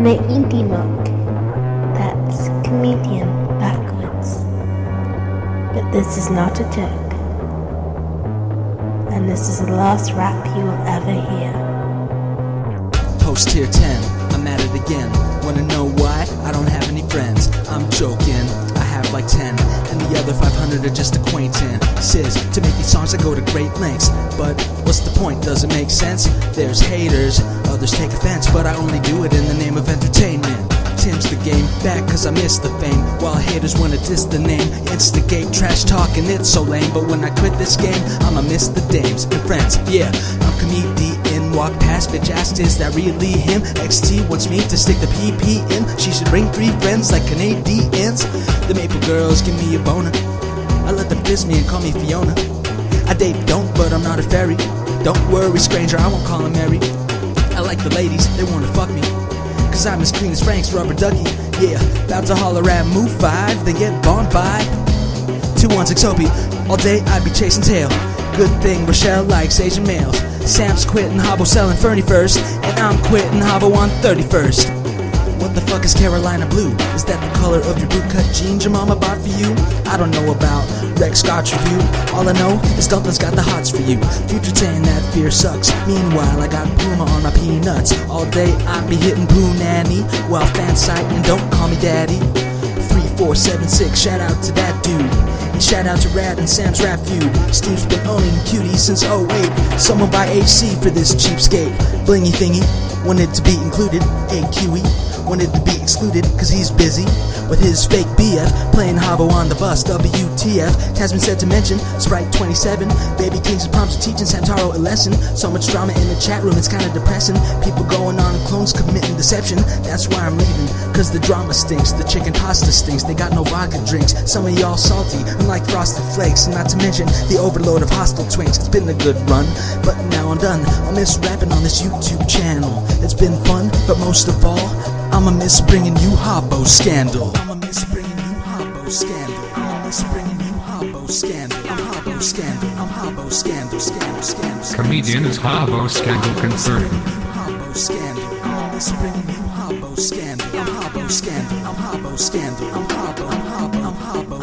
the indie mock. That's comedian backwards. But this is not a joke. And this is the last rap you will ever hear. Post tier 10, I'm at it again. Wanna know why? I don't have any friends. I'm joking, I have like 10, and the other 500 are just acquaintances. To make these songs I go to great lengths, but what's the point? Does it make sense? There's haters, others take offense, but I only do it in the name of entertainment. Tim's the game back cause I miss the fame, while haters wanna diss the name, instigate trash talking, it's so lame. But when I quit this game, I'ma miss the dames and friends. Yeah, I'm comedian, walk past, bitch asked is that really him? XT wants me to stick the PP in, she should bring 3 friends like Canadians. The Maple Girls give me a boner, I let them diss me and call me Fiona. I date don't, but I'm not a fairy. Don't worry stranger, I won't call him Mary. I like the ladies, they wanna fuck me, cause I'm as clean as Frank's rubber ducky. Yeah, about to holler at move 5, then get bombed by 216 all day I'd be chasing tail. Good thing Rochelle likes Asian males. Sam's quitting Habbo selling Fernie first, and I'm quitting Habbo on 31st. What the fuck is Carolina blue? Is that the color of your bootcut jeans your mama bought for you? I don't know about Rex Scotch Review. All I know is Dalton's got the hots for you. Future saying that fear sucks. Meanwhile I got Puma on my peanuts. All day I be hitting Poo Nanny while fan sight and don't call me daddy. 3476, shout out to that dude. And shout out to Rad and Sam's rap feud. Steve's been owning Cutie since 08. Someone buy HC for this cheapskate. Blingy thingy, wanted to be included. AQE, wanted to be excluded cause he's busy with his fake BF, playing Habbo on the bus. WTF, has been said to mention Sprite 27, Baby Kings and Proms are teaching Santaro a lesson. So much drama in the chat room, it's kinda depressing. People going on clones committing deception. That's why I'm leaving, cause the drama stinks. The chicken pasta stinks, they got no vodka drinks. Some of y'all salty, unlike Frosted Flakes. And not to mention the overload of hostile twinks. It's been a good run, but now I'm done. I'll miss rapping on this YouTube channel. It's been fun, but most of all I'ma miss bringing you Habbo scandal. I'ma miss bringing you Habbo scandal. I'ma miss bringing you Habbo scandal. I'm Habbo scandal. I'm Habbo scandal. Scandal. Comedian is Habbo scandal confirmed. Habbo scandal. I'ma miss bringing you Habbo scandal. I'm Habbo scandal. I'm Habbo scandal. I'm Habbo. I'm Habbo. I'm Habbo.